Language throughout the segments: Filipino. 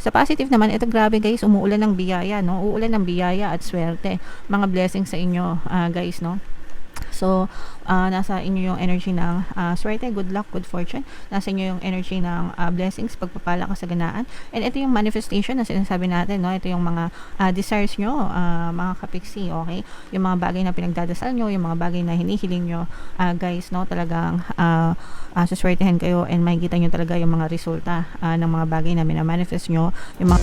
Sa positive naman, ito grabe guys, umuulan ng biyaya, no? Uulan ng biyaya at swerte. Mga blessings sa inyo, guys, no? So, nasa inyo yung energy ng swerte, good luck, good fortune. Nasa inyo yung energy ng blessings, pagpapala, kasaganaan. And ito yung manifestation na sinasabi natin, no? Ito yung mga desires nyo, mga kapiksi, okay? Yung mga bagay na pinagdadasal nyo, yung mga bagay na hinihiling nyo, guys, no? Talagang suswertehan kayo and makikita nyo talaga yung mga resulta ng mga bagay na minamanifest nyo. Yung mga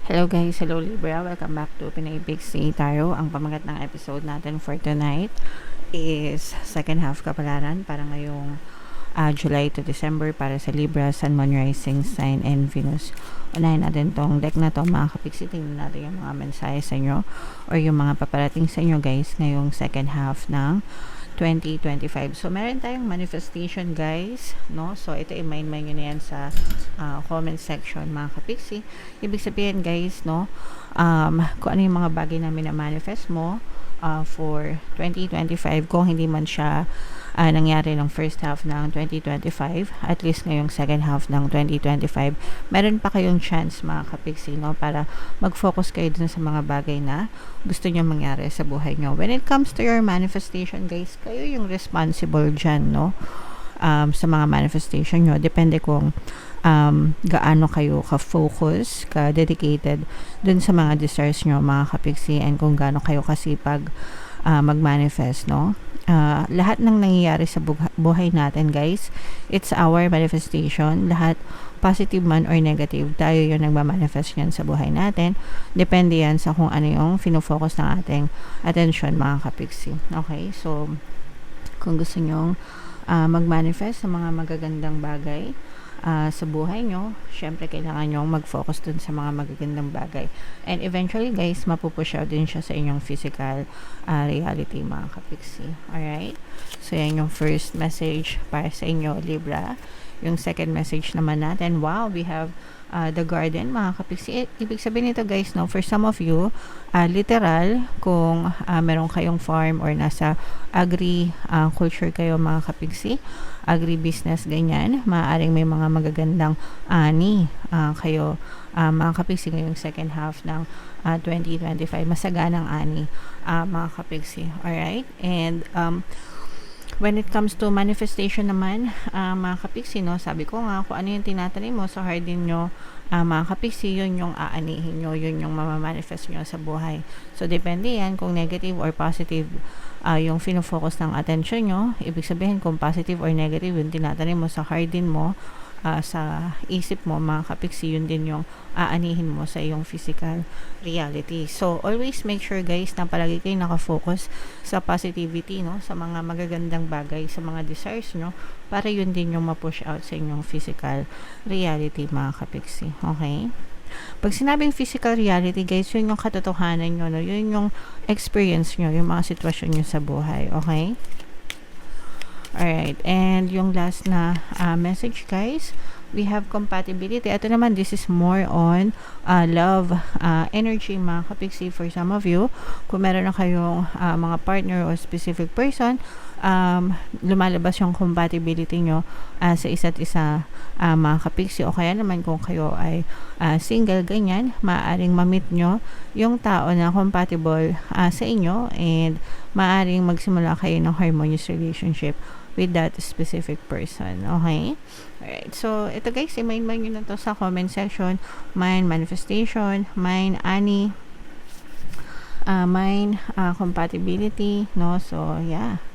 hello guys, hello Libra, welcome back to Pinay Big C Tarot. Ang pamagat ng episode natin for tonight is second half kapalaran para ngayong July to December para sa Libra, Sun, Moon, Rising, Sign, and Venus. Unahin natin tong deck na to mga kapiksi. Tingnan natin yung mga mensahe sa inyo or yung mga paparating sa inyo guys ngayong second half ng 2025. So, meron tayong manifestation guys, no? So, ito i-mind nyo na yan sa comment section mga kapiksi. Ibig sabihin guys, no? Kung ano yung mga bagay na minamanifest mo for 2025, kung hindi man siya nangyari ng first half ng 2025, at least ngayong second half ng 2025, meron pa kayong chance mga kapiksi, no? Para mag-focus kayo dun sa mga bagay na gusto nyo mangyari sa buhay nyo. When it comes to your manifestation guys, kayo yung responsible dyan, no? Sa mga manifestation nyo, depende kung gaano kayo ka-focus, ka-dedicated dun sa mga desires nyo mga kapiksi, and kung gaano kayo kasipag mag-manifest, no? Lahat ng nangyayari sa buhay natin guys, it's our manifestation. Lahat, positive man or negative, tayo yung nagmamanifest yan sa buhay natin. Depende yan sa kung ano yung finofocus ng ating attention mga kapiksi. Okay, so kung gusto nyong mag-manifest sa mga magagandang bagay sa buhay nyo, syempre kailangan nyo mag-focus dun sa mga magagandang bagay, and eventually guys, mapupush out din siya sa inyong physical reality mga kapiksi. Alright, so yan yung first message para sa inyo Libra. Yung second message naman natin, wow, we have the garden mga kapiksi. Ibig sabihin nito guys, no, for some of you, literal, kung meron kayong farm or nasa agri culture kayo mga kapiksi, agri-business ganyan, maaaring may mga magagandang ani kayo mga kapiksi ngayong second half ng 2025, masaganang ani mga kapiksi. Alright, and when it comes to manifestation naman, mga kapiksi, no, sabi ko nga, kung ano yung tinatanim mo sa garden nyo, mga kapiksi, yun yung aanihin nyo, yun yung mamamanifest nyo sa buhay. So, depende yan kung negative or positive yung finofocus ng attention nyo. Ibig sabihin, kung positive or negative yung tinatanim mo sa garden mo, sa isip mo mga kapiksi, yun din yung aanihin mo sa iyong physical reality. So always make sure guys na palagi kayo nakafocus sa positivity, no, sa mga magagandang bagay, sa mga desires nyo, para yun din yung ma-push out sa inyong physical reality mga kapiksi. Okay, pag sinabing physical reality guys, yun yung katotohanan nyo, no? Yun yung experience nyo, yung mga sitwasyon nyo sa buhay. Okay, alright, and yung last na message guys, we have compatibility. Ito naman, this is more on love energy mga kapiksi. For some of you, kung meron na kayong mga partner or specific person, lumalabas yung compatibility nyo sa isa't isa mga kapiksi. O kaya naman kung kayo ay single, ganyan, maaaring ma-meet nyo yung tao na compatible sa inyo, and maaaring magsimula kayo ng harmonious relationship with that specific person. Okay? Alright. So, ito guys, i-mind nyo na to sa comment section. Mine, manifestation. Mine, ani. Mine, compatibility. No? So, yeah.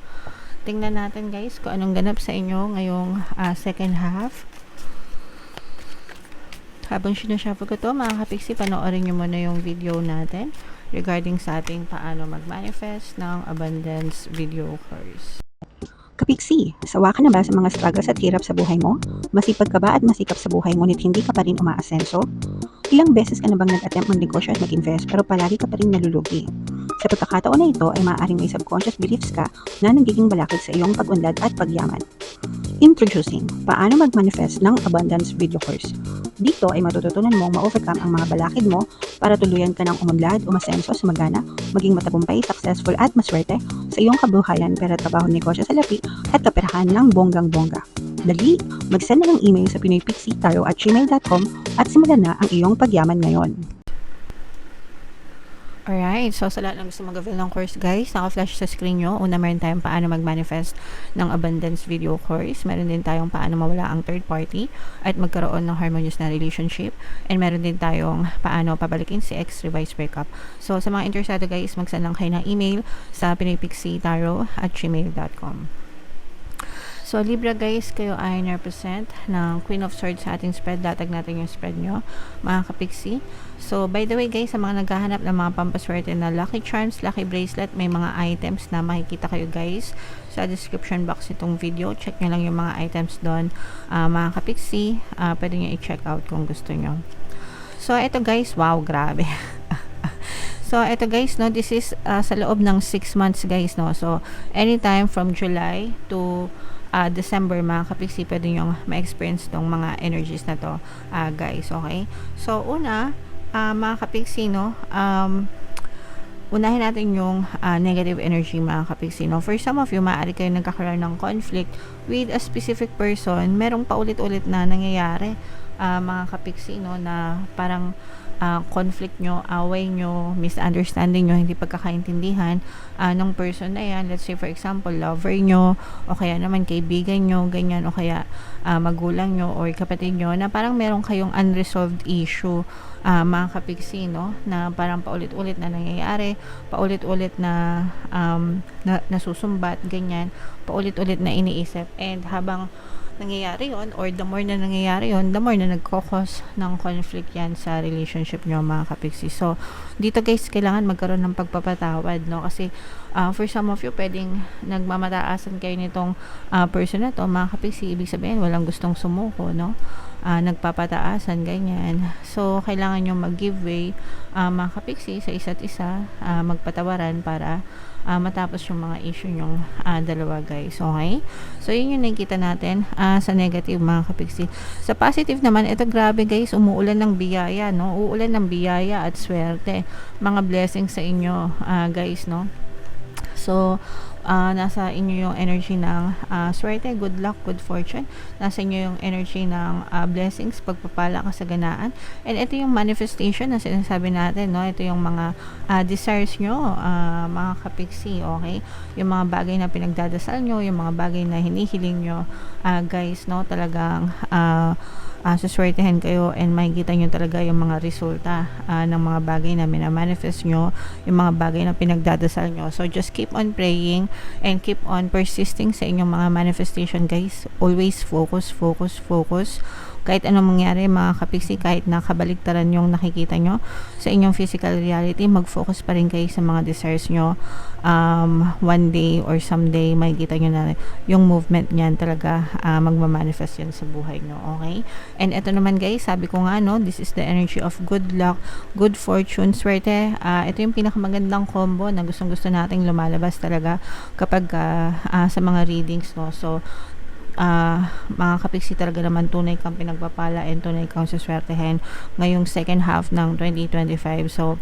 Tingnan natin guys kung anong ganap sa inyo ngayong second half. Habang sinushuffle ko to, mga kapiksi, panoorin nyo muna yung video natin regarding sa ating paano mag-manifest ng abundance video course. Kapiksi, sawa ka na ba sa mga struggles at hirap sa buhay mo? Masipag ka ba at masikap sa buhay ngunit hindi ka pa rin umaasenso? Ilang beses ka na bang nag-attempt mag-negosyo at mag-invest pero palagi ka pa rin nalulugi? Sa pagkakataon na ito ay maaaring may subconscious beliefs ka na nagiging balakid sa iyong pag-unlad at pagyaman. Introducing, paano mag-manifest ng abundance video course. Dito ay matututunan mong ma-overcome ang mga balakid mo para tuluyan ka ng umunlad, umasenso, sumagana, maging matagumpay, successful at maswerte sa iyong kabuhayan, pera, trabaho, negosyo, salapi at kaperahan ng bonggang-bongga. Dali, mag-send na ng email sa pinoypixitaro@gmail.com at simulan na ang iyong pagyaman ngayon. Alright, so sa lahat ng gusto mag-avail ng course guys, naka-flash sa screen nyo. Una, meron tayong paano mag-manifest ng abundance video course. Meron din tayong paano mawala ang third party at magkaroon ng harmonious na relationship. And meron din tayong paano pabalikin si ex-revised breakup. So sa mga interesado guys, mag-send lang kayo ng email sa pinoypixitaro@gmail.com. So, Libra guys, kayo ay na-represent ng Queen of Swords sa ating spread. Datag natin yung spread nyo, mga kapiksi. So, by the way guys, sa mga naghahanap ng mga pampaswerte na lucky charms, lucky bracelet, may mga items na makikita kayo guys sa description box itong video. Check nyo lang yung mga items doon, mga kapiksi. Pwede nyo i-check out kung gusto nyo. So, ito guys, wow, grabe. So, ito guys, no, this is sa loob ng 6 months guys, no. So, anytime from July to December, mga kapiksi, pwede nyo ma-experience tong mga energies na to, guys, okay? So, una, mga kapiksi, no, unahin natin yung negative energy, mga kapiksi, no. For some of you, maaari kayo nagkakaroon ng conflict with a specific person. Merong paulit-ulit na nangyayari, mga kapiksi, no, na parang conflict nyo, away nyo, misunderstanding nyo, hindi pagkakaintindihan ng person na yan. Let's say for example, lover nyo, o kaya naman kaibigan nyo, ganyan, o kaya magulang nyo or kapatid nyo, na parang meron kayong unresolved issue, mga kapiksi, no, na parang paulit-ulit na nangyayari, paulit-ulit na nasusumbat, ganyan, paulit-ulit na iniisip, and habang nangyayari yon, or the more na nangyayari yon, the more na nagkokos ng conflict yan sa relationship nyo, mga kapiksi. So, dito guys, kailangan magkaroon ng pagpapatawad, no? Kasi, for some of you, pwedeng nagmamataasan kayo nitong person na to, mga kapiksi. Ibig sabihin, walang gustong sumuko, no? Nagpapataasan, ganyan. So, kailangan nyo mag-give way, mga kapiksi, sa isa't isa, magpatawaran para matapos yung mga issue nyong dalawa guys, okay? So, yun yung nakikita natin sa negative, mga kapiksi. Sa positive naman, ito grabe guys, umuulan ng biyaya, no? Uulan ng biyaya at swerte, mga blessings sa inyo, guys, no? So, nasa inyo yung energy ng swerte, good luck, good fortune. Nasa inyo yung energy ng blessings, pagpapala, kasaganaan. And ito yung manifestation na sinasabi natin, no? Ito yung mga desires nyo, mga kapiksi, okay? Yung mga bagay na pinagdadasal nyo, yung mga bagay na hinihiling nyo, guys, no? Talagang suswertehan kayo and makikita nyo talaga yung mga resulta ng mga bagay na minamanifest nyo, yung mga bagay na pinagdadasal nyo. So, just keep on praying and keep on persisting sa inyong mga manifestation, guys. Always focus, focus, focus. Kahit anong mangyari, mga kapiksi, kahit nakabaligtaran yung nakikita nyo sa inyong physical reality, mag-focus pa rin kayo sa mga desires nyo. One day or someday, makikita nyo na yung movement niyan talaga magmamanifest yan sa buhay nyo, okay? And ito naman guys, sabi ko nga, no, this is the energy of good luck, good fortune, swerte. Ito yung pinakamagandang combo na gustong-gusto nating lumalabas talaga kapag sa mga readings, no. So, mga kapiksi, talaga naman tunay kang pinagpapala and tunay kang suswertehin ngayong second half ng 2025. So,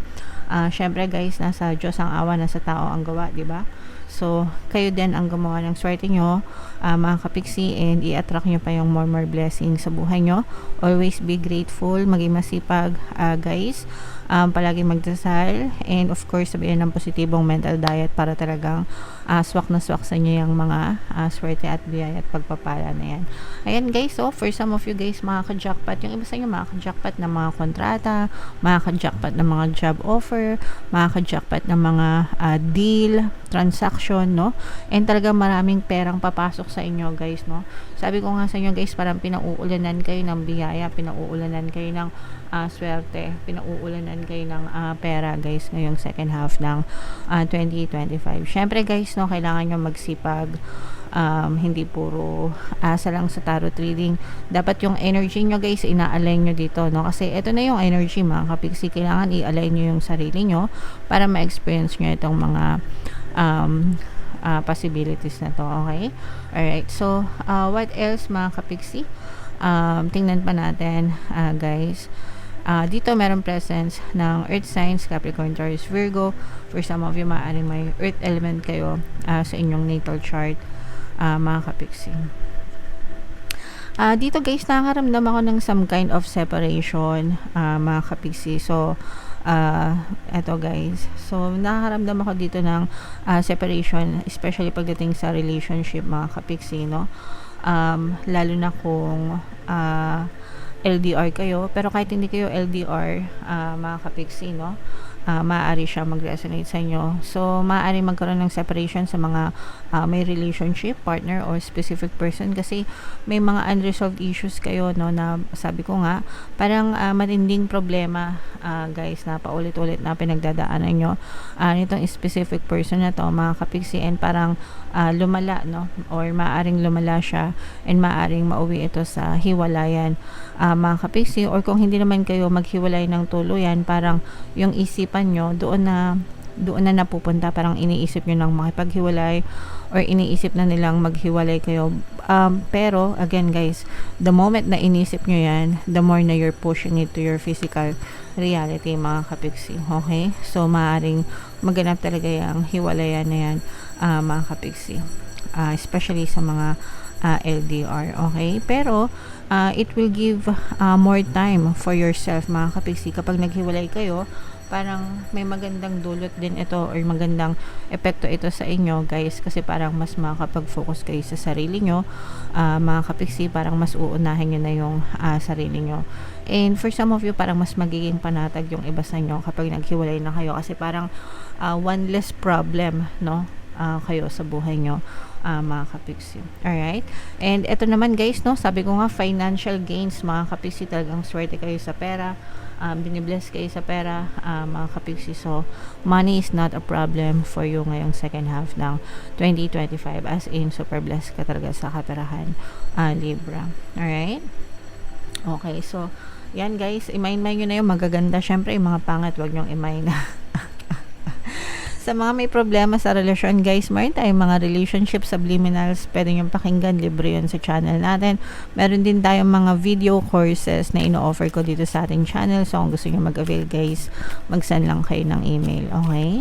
syempre guys, nasa Diyos ang awa, nasa tao ang gawa, di ba? So, kayo din ang gumawa ng swerte nyo, mga kapiksi, and i-attract nyo pa yung more blessings sa buhay nyo. Always be grateful, maging masipag, guys. Palagi magdasal, and of course, sabihin ng positibong mental diet para talagang swak na swak sa inyo yung mga swerte at biyaya at pagpapala na yan. Ayan guys, so for some of you guys, makaka-jackpot, yung iba sa inyo makaka-jackpot ng mga kontrata, makaka-jackpot ng mga job offer, makaka-jackpot ng mga deal, transaction, no? And talagang maraming perang papasok sa inyo guys, no? Sabi ko nga sa inyo guys, parang pinauulanan kayo ng biyaya, pinauulanan kayo ng swerte, pinauulanan kayo ng pera guys ngayong second half ng 2025. Syempre guys, no, kailangan nyo magsipag, hindi puro asa lang sa tarot reading. Dapat yung energy nyo guys, ina-align nyo dito, no, kasi ito na yung energy, mga kapiksi. Kailangan i-align nyo yung sarili nyo para ma-experience nyo itong mga possibilities na to, okay? Alright, so what else, mga kapiksi? tingnan pa natin, guys. Dito meron presence ng earth signs, Capricorn, Taurus, Virgo. For some of you, maaaring may earth element kayo sa inyong natal chart, mga kapiksi. Dito guys, nakakaramdam ako ng some kind of separation, mga kapiksi. So, eto guys. So, nakakaramdam ako dito ng separation, especially pagdating sa relationship, mga kapiksi, no? Lalo na kung LDR kayo. Pero kahit hindi kayo LDR, mga kapiksi, no? Maaari siya mag-resonate sa inyo. So, maaari magkaroon ng separation sa mga may relationship, partner, or specific person kasi may mga unresolved issues kayo, no, na sabi ko nga, parang matinding problema, guys, na paulit-ulit na pinagdadaanan nyo nitong specific person na to, mga kapiksi, and parang lumala, no, or maaring lumala siya and maaring mauwi ito sa hiwalayan, mga kapiksi, or kung hindi naman kayo maghiwalay ng tuluyan, parang yung isipan nyo doon na napupunta, parang iniisip nyo nang makipaghiwalay or iniisip na nilang maghiwalay kayo, pero again guys, the moment na inisip nyo yan, the more na you're pushing it to your physical reality, mga kapiksi. Okay, so maaring maganap talaga yung hiwalayan na yan, mga kapiksi, especially sa mga LDR. Okay, pero it will give more time for yourself, mga kapiksi. Kapag naghiwalay kayo, parang may magandang dulot din ito or magandang epekto ito sa inyo, guys, kasi parang mas makakapag-focus kayo sa sarili nyo, mga kapiksi. Parang mas uunahin nyo na yung sarili nyo, and for some of you, parang mas magiging panatag yung iba sa inyo kapag naghiwalay na kayo, kasi parang one less problem, no, kayo sa buhay nyo, mga kapiksi. Alright, and ito naman guys, no, sabi ko nga, financial gains, mga kapiksi. Talagang swerte kayo sa pera, binibless kayo sa pera, mga kapiksi. So, money is not a problem for you ngayong second half ng 2025, as in super blessed ka talaga sa kaperahan, Libra. Alright, okay, so yan guys, i-mind nyo na yung magaganda. Syempre yung mga pangat, wag nyong i-mind. Sa mga may problema sa relasyon, guys, meron tayong mga relationship subliminals, pwede nyo pakinggan, libre yun sa channel natin. Meron din tayong mga video courses na ino-offer ko dito sa ating channel. So, kung gusto nyo mag-avail, guys, mag-send lang kayo ng email. Okay?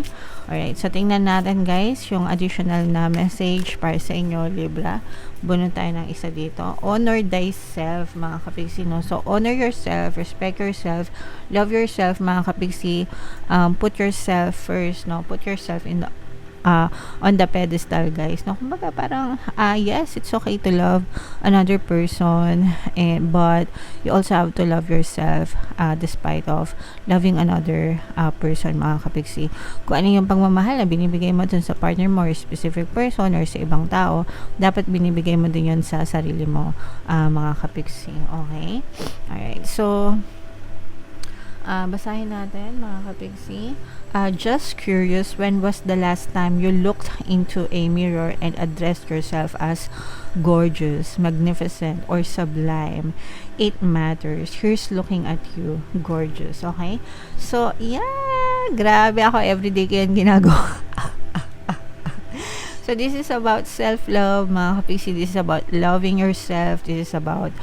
Alright, so tingnan natin guys yung additional na message para sa inyo, Libra. Bunod tayo ng isa dito. Honor thyself, mga kapiksi, no? So, honor yourself, respect yourself, love yourself, mga kapiksi. Put yourself first, no? Put yourself in the on the pedestal, guys, no? Kumbaga parang yes, it's okay to love another person, but you also have to love yourself despite of loving another person, mga kapiksi. Kung ano yung pagmamahal na binibigay mo dun sa partner mo or specific person or sa ibang tao, dapat binibigay mo din yun sa sarili mo, mga kapiksi. Okay, alright, so basahin natin, mga kapiksi. Just curious, when was the last time you looked into a mirror and addressed yourself as gorgeous, magnificent, or sublime? It matters. Here's looking at you, gorgeous. Okay? So, yeah, grabe ako, everyday ko yan ginagawa. So, this is about self-love, mga kapiksi. This is about loving yourself. This is about,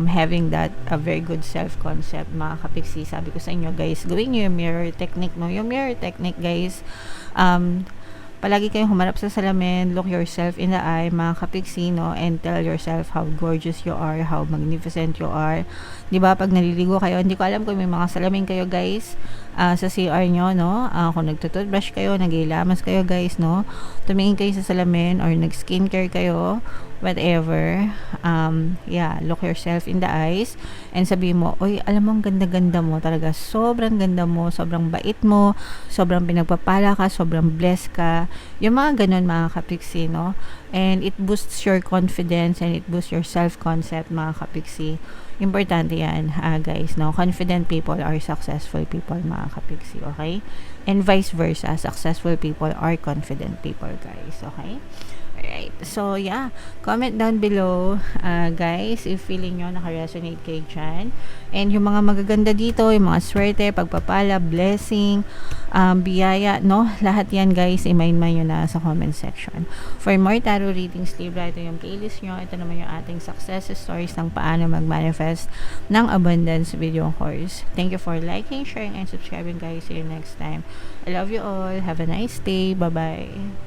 having that a very good self-concept, mga kapiksi. Sabi ko sa inyo, guys, gawin nyo yung mirror technique, no? Yung mirror technique, guys, palagi kayong humarap sa salamin, look yourself in the eye, mga kapiksi, no? And tell yourself how gorgeous you are, how magnificent you are. Diba, pag naliligo kayo, hindi ko alam kung may mga salamin kayo, guys, sa CR nyo, no? Kung nagtututbrush kayo, nagilamas kayo, guys, no? Tumingin kayo sa salamin or nag-skincare kayo, whatever. Look yourself in the eyes and sabihin mo, oy, alam mo, ang ganda-ganda mo talaga, sobrang ganda mo, sobrang bait mo, sobrang pinagpapala ka, sobrang blessed ka. Yung mga ganun, mga kapiksi, no? And it boosts your confidence and it boosts your self-concept, mga kapiksi. Importante yan, guys, no? Confident people are successful people, mga kapiksi, okay? And vice versa, successful people are confident people, guys, okay? Alright. So, yeah. Comment down below, guys, if feeling nyo naka-resonate kayo dyan. And yung mga magaganda dito, yung mga swerte, pagpapala, blessing, biyaya, no? Lahat yan, guys, i-mind nyo na sa comment section. For more tarot readings, Libra, ito yung playlist nyo. Ito naman yung ating success stories ng paano mag-manifest ng abundance video course. Thank you for liking, sharing, and subscribing, guys. See you next time. I love you all. Have a nice day. Bye-bye.